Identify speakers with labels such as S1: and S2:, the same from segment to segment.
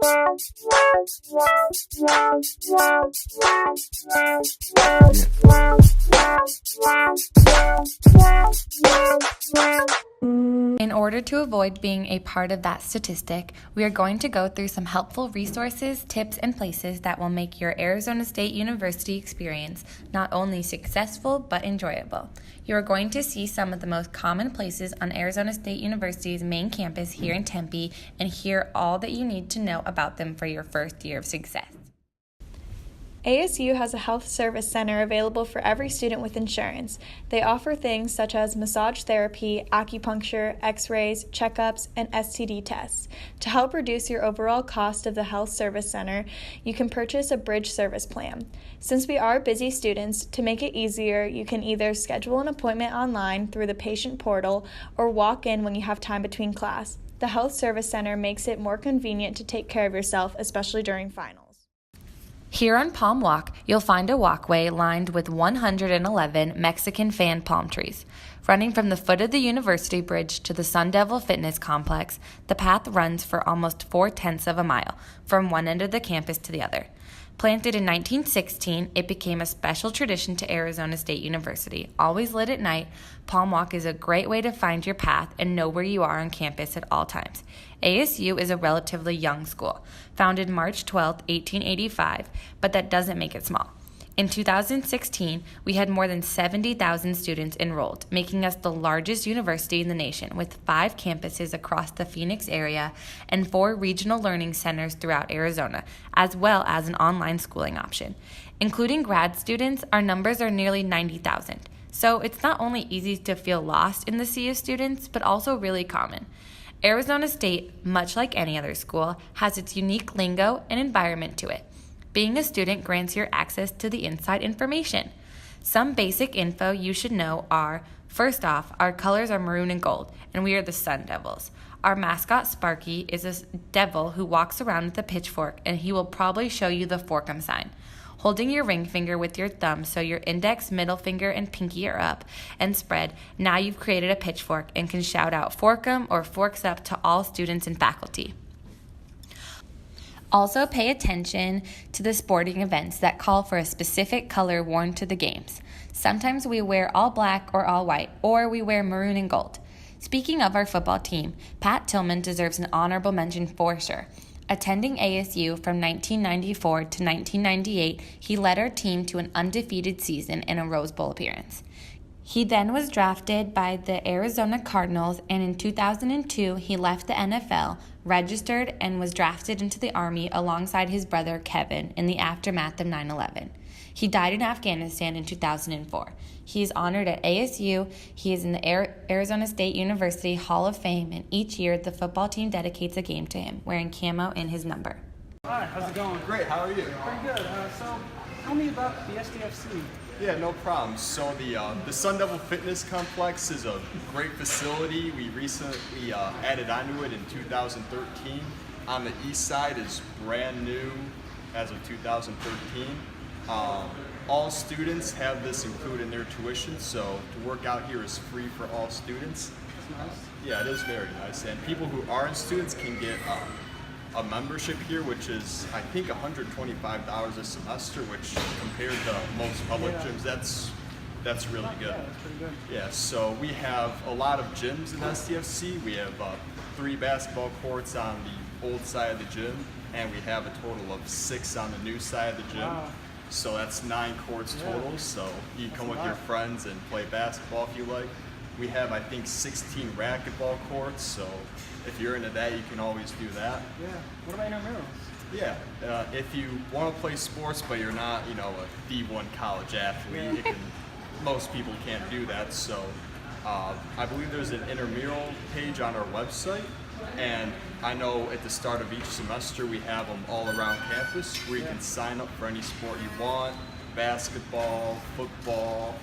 S1: In order to avoid being a part of that statistic, we are going to go through some helpful resources, tips, and places that will make your Arizona State University experience not only successful but enjoyable. You are going to see some of the most common places on Arizona State University's main campus here in Tempe and hear all that you need to know about them for your first year of success.
S2: ASU has a health service center available for every student with insurance. They offer things such as massage therapy, acupuncture, x-rays, checkups, and STD tests. To help reduce your overall cost of the health service center, you can purchase a bridge service plan. Since we are busy students, to make it easier, you can either schedule an appointment online through the patient portal or walk in when you have time between class. The health service center makes it more convenient to take care of yourself, especially during finals.
S1: Here on Palm Walk, you'll find a walkway lined with 111 Mexican fan palm trees. Running from the foot of the University Bridge to the Sun Devil Fitness Complex, the path runs for almost 4/10 of a mile, from one end of the campus to the other. Planted in 1916, it became a special tradition to Arizona State University. Always lit at night, Palm Walk is a great way to find your path and know where you are on campus at all times. ASU is a relatively young school, founded March 12, 1885, but that doesn't make it small. In 2016, we had more than 70,000 students enrolled, making us the largest university in the nation, with 5 campuses across the Phoenix area and 4 regional learning centers throughout Arizona, as well as an online schooling option. Including grad students, our numbers are nearly 90,000. So it's not only easy to feel lost in the sea of students, but also really common. Arizona State, much like any other school, has its unique lingo and environment to it. Being a student grants you access to the inside information. Some basic info you should know are, first off, our colors are maroon and gold, and we are the Sun Devils. Our mascot, Sparky, is a devil who walks around with a pitchfork, and he will probably show you the Forkum sign. Holding your ring finger with your thumb so your index, middle finger, and pinky are up and spread, now you've created a pitchfork and can shout out Forkum or Forks Up to all students and faculty. Also, pay attention to the sporting events that call for a specific color worn to the games. Sometimes we wear all black or all white, or we wear maroon and gold. Speaking of our football team, Pat Tillman deserves an honorable mention for sure. Attending ASU from 1994 to 1998, he led our team to an undefeated season and a Rose Bowl appearance. He then was drafted by the Arizona Cardinals, and in 2002, he left the NFL, registered, and was drafted into the Army alongside his brother Kevin in the aftermath of 9/11. He died in Afghanistan in 2004. He is honored at ASU. He is in the Arizona State University Hall of Fame, and each year the football team dedicates a game to him, wearing camo in his number.
S3: Hi, how's it going?
S4: Great, how are you?
S3: Pretty good. So, tell me about the SDFC.
S4: Yeah, no problem. So the Sun Devil Fitness Complex is a great facility. We recently added onto it in 2013. On the east side is brand new as of 2013. All students have this included in their tuition, so to work out here is free for all students.
S3: That's nice.
S4: Yeah, it is very nice. And people who aren't students can get a membership here, which is I think $125 a semester, which compared to most public gyms, that's really good.
S3: Yeah, that's pretty good.
S4: Yeah, so we have a lot of gyms in SDFC. We have 3 basketball courts on the old side of the gym, and we have a total of 6 on the new side of the gym.
S3: Wow.
S4: So that's 9 courts total. So you can come with your friends and play basketball if you like. We have, I think, 16 racquetball courts, so if you're into that, you can always do that.
S3: Yeah. What about intramurals?
S4: Yeah, if you want to play sports, but you're not, a D1 college athlete, most people can't do that. So I believe there's an intramural page on our website, and I know at the start of each semester we have them all around campus where you can sign up for any sport you want, basketball, football.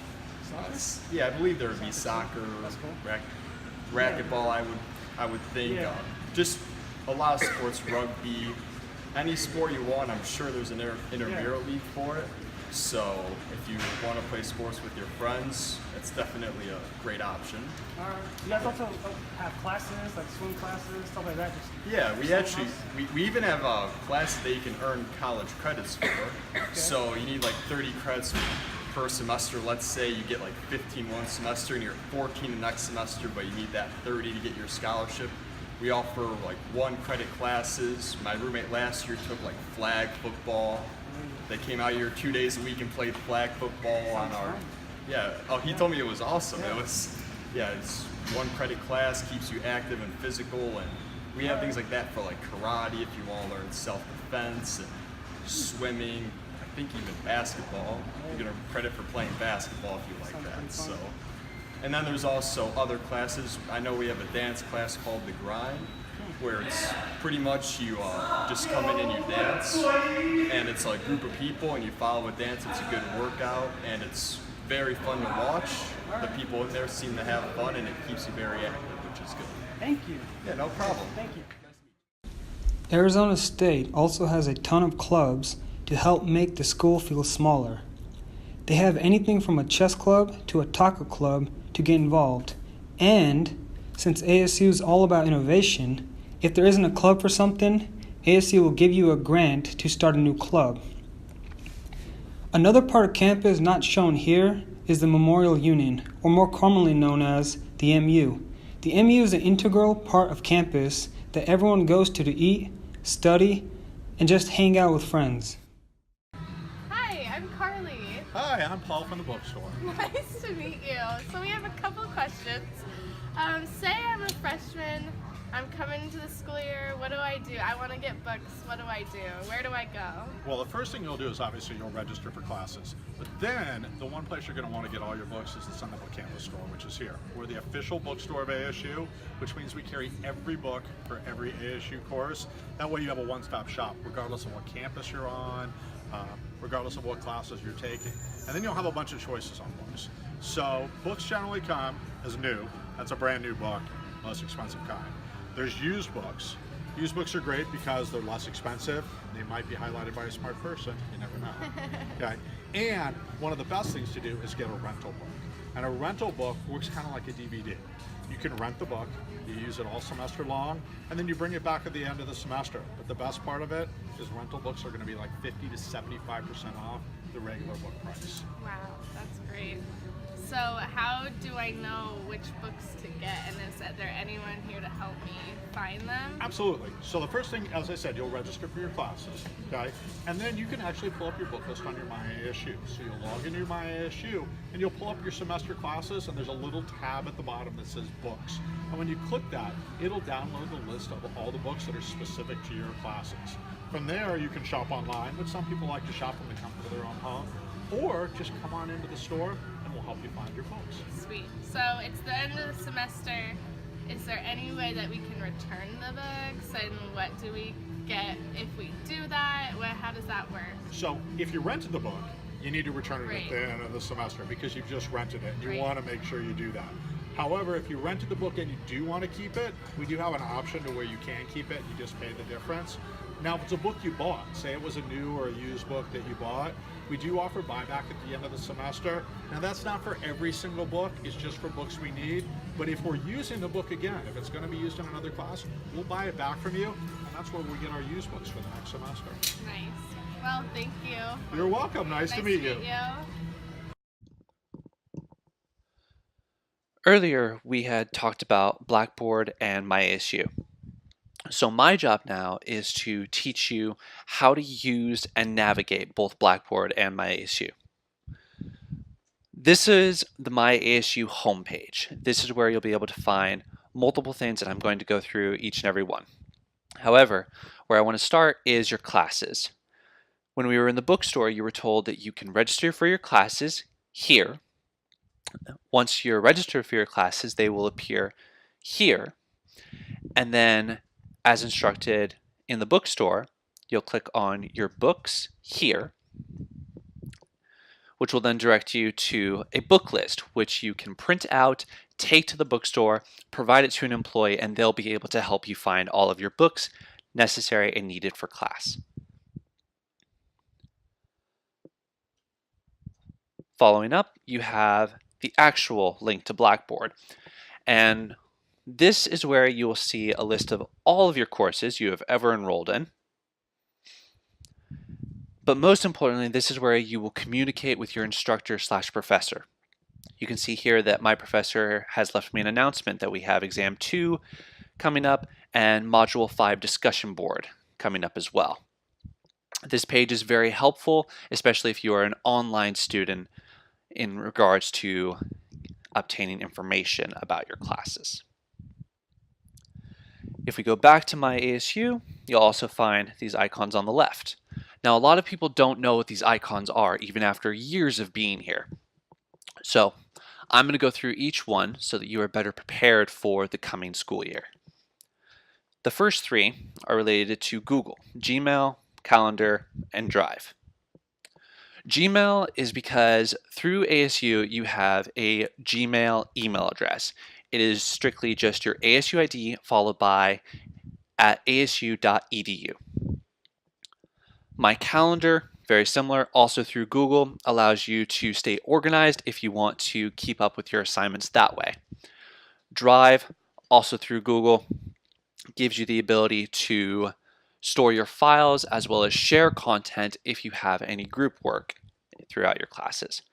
S4: Yeah, I believe there would be soccer,
S3: Cool.
S4: racquetball. I would think just a lot of sports, rugby, any sport you want. I'm sure there's an intramural league for it. So if you want to play sports with your friends, it's definitely a great option.
S3: You guys also have classes, like swim classes, stuff like that?
S4: Yeah, we even have classes that you can earn college credits for. So you need like 30 credits per semester. Let's say you get like 15 one semester and you're 14 the next semester, but you need that 30 to get your scholarship. We offer like 1 credit classes. My roommate last year took like flag football. They came out here 2 days a week and played flag football on our. Yeah. Oh, he told me it was awesome. It was. Yeah, it's 1 credit class, keeps you active and physical, and we have things like that for like karate if you want to learn self-defense, and swimming. I think even basketball. You get a credit for playing basketball if you like that. So. And then there's also other classes. I know we have a dance class called The Grind, where it's pretty much you just come in and you dance, and it's like a group of people and you follow a dance. It's a good workout and it's very fun to watch. The people in there seem to have fun and it keeps you very active, which is good.
S3: Thank you.
S4: Yeah, no problem.
S3: Thank you.
S5: Arizona State also has a ton of clubs to help make the school feel smaller. They have anything from a chess club to a taco club to get involved. And since ASU is all about innovation, if there isn't a club for something, ASU will give you a grant to start a new club. Another part of campus not shown here is the Memorial Union, or more commonly known as the MU. The MU is an integral part of campus that everyone goes to eat, study, and just hang out with friends.
S6: Hi, I'm Carly.
S7: Hi, I'm Paul from the bookstore.
S6: Nice to meet you. So we have a couple questions. Say I'm a freshman. I'm coming into the school year. What do? I want to get books. What do I do? Where do I go?
S7: Well, the first thing you'll do is obviously you'll register for classes. But then the one place you're going to want to get all your books is the Sun Devil Campus Store, which is here. We're the official bookstore of ASU, which means we carry every book for every ASU course. That way you have a one-stop shop, regardless of what campus you're on, regardless of what classes you're taking. And then you'll have a bunch of choices on books. So books generally come as new. That's a brand new book, less expensive kind. There's used books. Used books are great because they're less expensive. They might be highlighted by a smart person. You never know. Okay. And one of the best things to do is get a rental book. And a rental book works kind of like a DVD. You can rent the book, you use it all semester long, and then you bring it back at the end of the semester. But the best part of it is rental books are going to be like 50 to 75% off the regular book price.
S6: Wow, that's great. So how do I know which books to get, and is there anyone here to help me find them?
S7: Absolutely. So the first thing, as I said, you'll register for your classes, okay? And then you can actually pull up your book list on your MyASU. So you'll log into your MyASU and you'll pull up your semester classes, and there's a little tab at the bottom that says books. And when you click that, it'll download the list of all the books that are specific to your classes. From there, you can shop online, but some people like to shop from the comfort of their own home, or just come on into the store and we'll help you find your books.
S6: Sweet. So it's the end of the semester. Is there any way that we can return the books, and what do we get if we do that? How does that work?
S7: So if you rented the book, you need to return it
S6: Right.
S7: at the end of the semester because you've just rented it and you
S6: Right.
S7: want to make sure you do that. However, if you rented the book and you do want to keep it, we do have an option to where you can keep it, you just pay the difference. Now, if it's a book you bought, say it was a new or a used book that you bought, we do offer buyback at the end of the semester. Now, that's not for every single book, it's just for books we need. But if we're using the book again, if it's going to be used in another class, we'll buy it back from you, and that's where we get our used books for the next semester.
S6: Nice. Well, thank you.
S7: You're welcome. Nice to meet you.
S8: Earlier, we had talked about Blackboard and MyASU. So my job now is to teach you how to use and navigate both Blackboard and MyASU. This is the MyASU homepage. This is where you'll be able to find multiple things, and I'm going to go through each and every one. However, where I want to start is your classes. When we were in the bookstore, you were told that you can register for your classes here. Once you're registered for your classes, they will appear here. And then, as instructed in the bookstore, you'll click on your books here, which will then direct you to a book list, which you can print out, take to the bookstore, provide it to an employee, and they'll be able to help you find all of your books necessary and needed for class. Following up, you have the actual link to Blackboard. And this is where you will see a list of all of your courses you have ever enrolled in. But most importantly, this is where you will communicate with your instructor/professor. You can see here that my professor has left me an announcement that we have exam 2 coming up and module 5 discussion board coming up as well. This page is very helpful, especially if you are an online student in regards to obtaining information about your classes. If we go back to my ASU, you'll also find these icons on the left. Now, a lot of people don't know what these icons are, even after years of being here. So I'm going to go through each one so that you are better prepared for the coming school year. The first 3 are related to Google, Gmail, Calendar, and Drive. Gmail is because through ASU you have a Gmail email address. It is strictly just your ASU ID followed by @asu.edu. My Calendar, very similar, also through Google, allows you to stay organized if you want to keep up with your assignments that way. Drive, also through Google, gives you the ability to store your files as well as share content if you have any group work throughout your classes.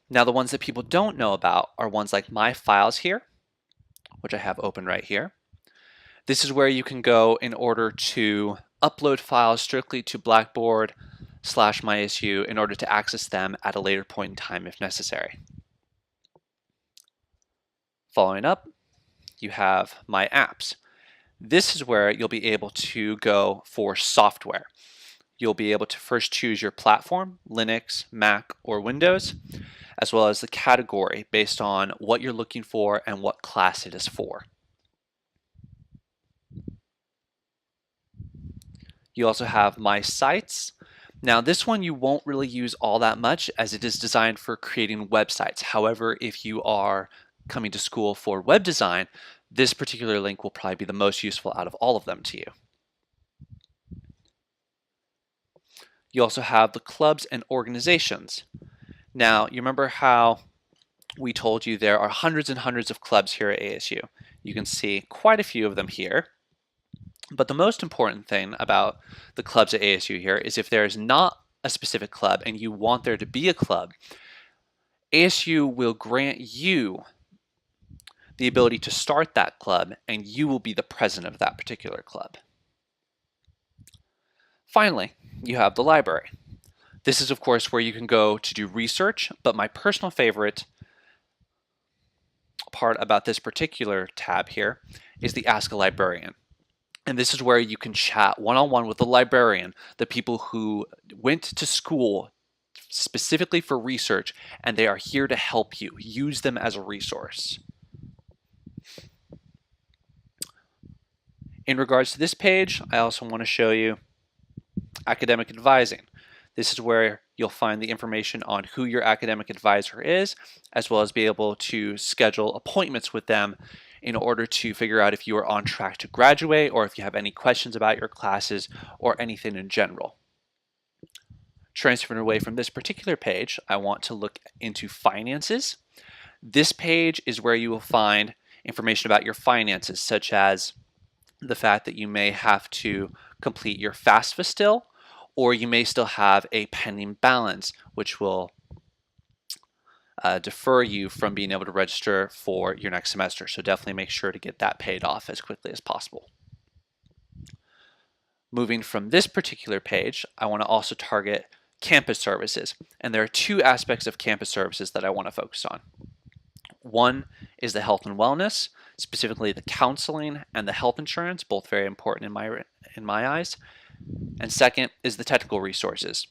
S8: Now, the ones that people don't know about are ones like My Files here, which I have open right here. This is where you can go in order to upload files strictly to Blackboard/MySU in order to access them at a later point in time if necessary. Following up, you have My Apps. This is where you'll be able to go for software. You'll be able to first choose your platform, Linux, Mac, or Windows, as well as the category based on what you're looking for and what class it is for. You also have My Sites. Now, this one you won't really use all that much as it is designed for creating websites. However, if you are coming to school for web design, this particular link will probably be the most useful out of all of them to you. You also have the clubs and organizations. Now, you remember how we told you there are hundreds and hundreds of clubs here at ASU. You can see quite a few of them here. But the most important thing about the clubs at ASU here is if there is not a specific club and you want there to be a club, ASU will grant you the ability to start that club and you will be the president of that particular club. Finally, you have the library. This is of course where you can go to do research, but my personal favorite part about this particular tab here is the Ask a Librarian. And this is where you can chat one-on-one with the librarian, the people who went to school specifically for research, and they are here to help you. Use them as a resource. In regards to this page, I also want to show you academic advising. This is where you'll find the information on who your academic advisor is, as well as be able to schedule appointments with them in order to figure out if you are on track to graduate or if you have any questions about your classes or anything in general. Transferring away from this particular page, I want to look into finances. This page is where you will find information about your finances, such as the fact that you may have to complete your FAFSA still, or you may still have a pending balance, which will defer you from being able to register for your next semester. So definitely make sure to get that paid off as quickly as possible. Moving from this particular page, I want to also target campus services. And there are 2 aspects of campus services that I want to focus on. One is the health and wellness, specifically the counseling and the health insurance, both very important in my eyes. And second is the technical resources,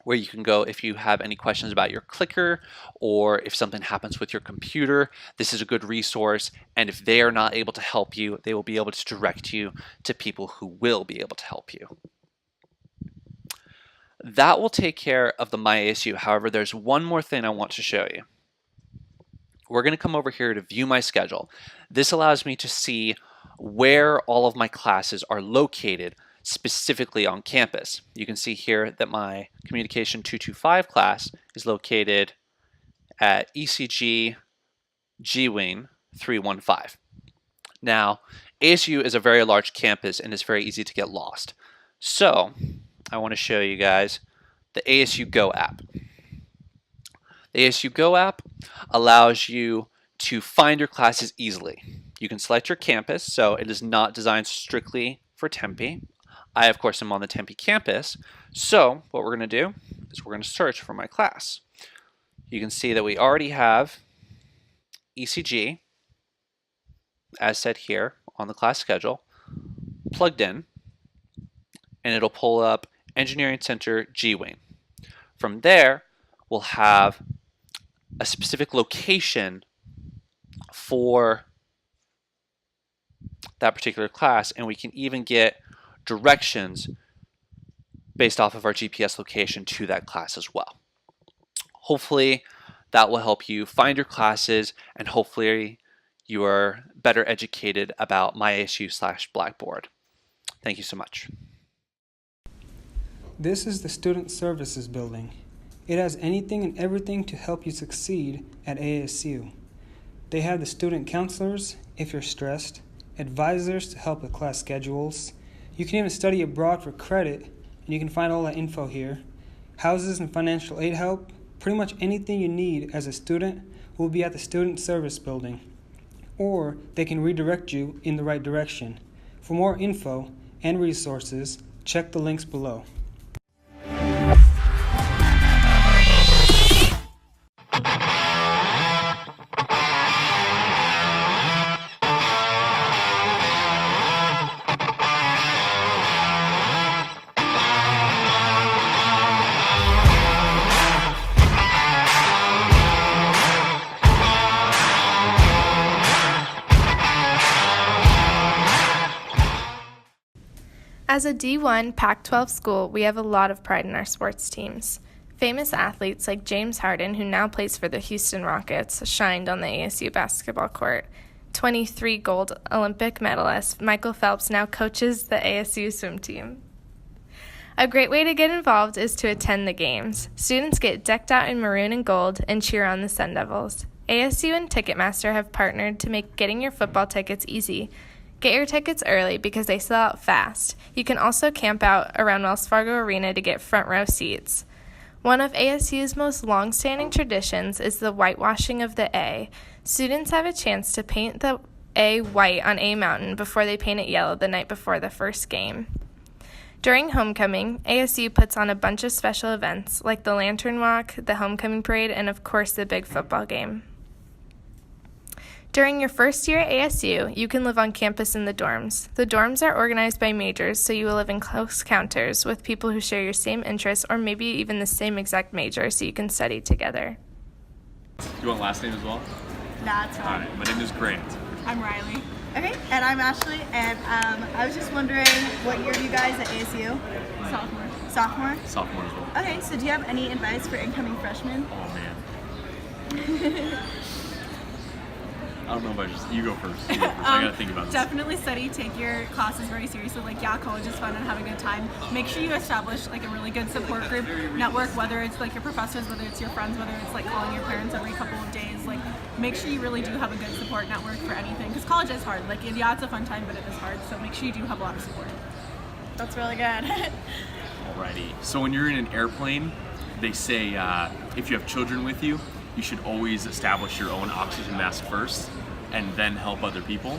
S8: where you can go if you have any questions about your clicker or if something happens with your computer. This is a good resource, and if they are not able to help you, they will be able to direct you to people who will be able to help you. That will take care of the My ASU. However, there's one more thing I want to show you. We're going to come over here to view my schedule. This allows me to see where all of my classes are located specifically on campus. You can see here that my Communication 225 class is located at ECG G-Wing 315. Now, ASU is a very large campus and it's very easy to get lost. So, I want to show you guys the ASU Go app. The ASU Go app allows you to find your classes easily. You can select your campus, so it is not designed strictly for Tempe. I, of course, am on the Tempe campus, so what we're going to do is we're going to search for my class. You can see that we already have ECG, as said here on the class schedule, plugged in, and it'll pull up Engineering Center G-Wing. From there, we'll have a specific location for that particular class, and we can even get directions based off of our GPS location to that class as well. Hopefully that will help you find your classes, and hopefully you are better educated about MyASU/Blackboard. Thank you so much.
S5: This is the Student Services Building. It has anything and everything to help you succeed at ASU. They have the student counselors if you're stressed, advisors to help with class schedules. You can even study abroad for credit, and you can find all that info here. Houses and financial aid help. Pretty much anything you need as a student will be at the Student Service Building, or they can redirect you in the right direction. For more info and resources, check the links below.
S6: As a D1 Pac-12 school, we have a lot of pride in our sports teams. Famous athletes like James Harden, who now plays for the Houston Rockets, shined on the ASU basketball court. 23 gold Olympic medalist Michael Phelps now coaches the ASU swim team. A great way to get involved is to attend the games. Students get decked out in maroon and gold and cheer on the Sun Devils. ASU and Ticketmaster have partnered to make getting your football tickets easy. Get your tickets early because they sell out fast. You can also camp out around Wells Fargo Arena to get front row seats. One of ASU's most long-standing traditions is the whitewashing of the A. Students have a chance to paint the A white on A Mountain before they paint it yellow the night before the first game. During homecoming, ASU puts on a bunch of special events like the Lantern Walk, the Homecoming Parade, and of course the big football game. During your first year at ASU, you can live on campus in the dorms. The dorms are organized by majors, so you will live in close encounters with people who share your same interests or maybe even the same exact major, so you can study together.
S4: Do you want last name as well?
S9: That's
S4: All
S9: fine.
S4: right, my name is Grant.
S9: I'm Riley. Okay, and I'm Ashley, and I was just wondering, what year are you guys at ASU?
S6: Sophomore.
S9: Sophomore?
S4: Sophomore as well.
S9: Okay, so do you have any advice for incoming freshmen?
S4: Oh man. I don't know if you go first. I gotta think about this.
S10: Definitely study, take your classes very seriously. Like, yeah, college is fun and have a good time. Make sure you establish like a really good support group network, whether it's like your professors, whether it's your friends, whether it's like calling your parents every couple of days. Like, make sure you really do have a good support network for anything, because college is hard. Like, yeah, it's a fun time, but it is hard. So make sure you do have a lot of support.
S9: That's really good.
S4: Alrighty. So when you're in an airplane, they say if you have children with you, you should always establish your own oxygen mask first and then help other people,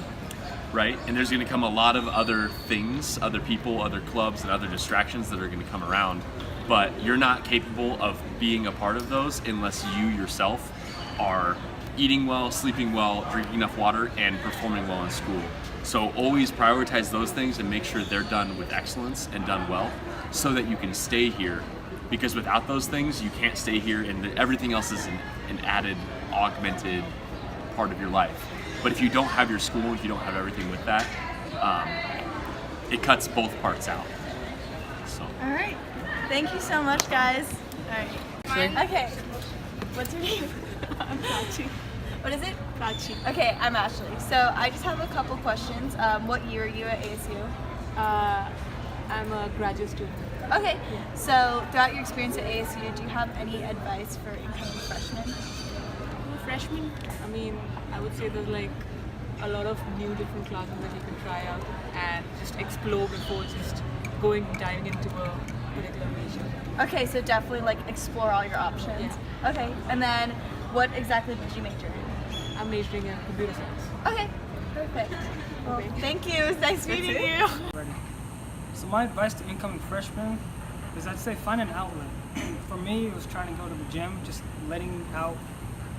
S4: right? And there's gonna come a lot of other things, other people, other clubs, and other distractions that are gonna come around, but you're not capable of being a part of those unless you yourself are eating well, sleeping well, drinking enough water, and performing well in school. So always prioritize those things and make sure they're done with excellence and done well so that you can stay here. Because without those things, you can't stay here, and everything else is an added, augmented part of your life. But if you don't have your school, if you don't have everything with that, it cuts both parts out. So.
S9: All right. Thank you so much, guys. All right. Okay. What's your name?
S10: I'm Prachi.
S9: What is it?
S10: Prachi.
S9: Okay, I'm Ashley. So I just have a couple questions. What year are you at ASU?
S10: I'm a graduate student.
S9: Okay. So throughout your experience at ASU, do you have any advice for incoming freshmen?
S11: Freshman, I mean, I would say there's like a lot of new different classes that you can try out and just explore before just diving into a particular major.
S9: Okay, so definitely like explore all your options.
S11: Yeah.
S9: Okay, and then what exactly did you major in?
S11: I'm majoring in computer science.
S9: Okay, perfect. Well, thank you. It was nice meeting you.
S3: So my advice to incoming freshmen is I'd say find an outlet. For me, it was trying to go to the gym, just letting out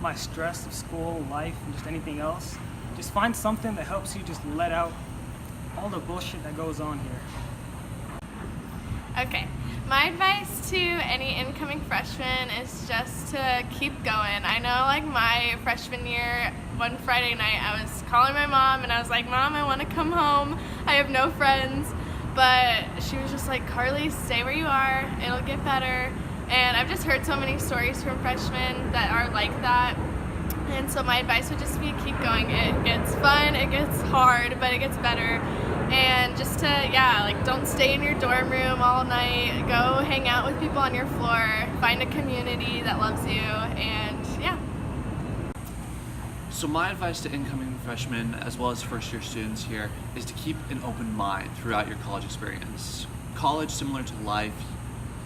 S3: my stress of school, life, and just anything else. Just find something that helps you just let out all the bullshit that goes on here.
S6: Okay, my advice to any incoming freshmen is just to keep going. I know like my freshman year, one Friday night, I was calling my mom and I was like, Mom, I want to come home. I have no friends. But she was just like, Carly, stay where you are. It'll get better. And I've just heard so many stories from freshmen that are like that. And so my advice would just be keep going. It gets fun, it gets hard, but it gets better. And just to, like don't stay in your dorm room all night. Go hang out with people on your floor. Find a community that loves you. And yeah.
S8: So my advice to incoming freshmen as well as first year students here is to keep an open mind throughout your college experience. College, similar to life,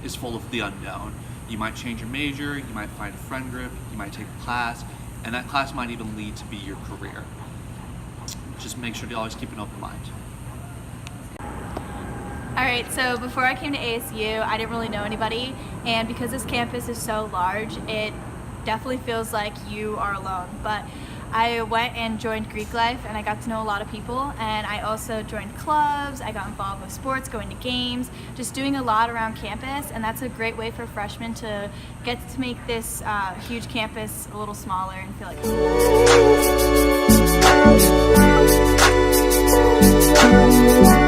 S8: is full of the unknown. You might change your major, you might find a friend group, you might take a class, and that class might even lead to be your career. Just make sure to always keep an open mind.
S9: Alright, so before I came to ASU, I didn't really know anybody, and because this campus is so large, it definitely feels like you are alone. But I went and joined Greek life and I got to know a lot of people, and I also joined clubs, I got involved with sports, going to games, just doing a lot around campus, and that's a great way for freshmen to get to make this huge campus a little smaller and feel like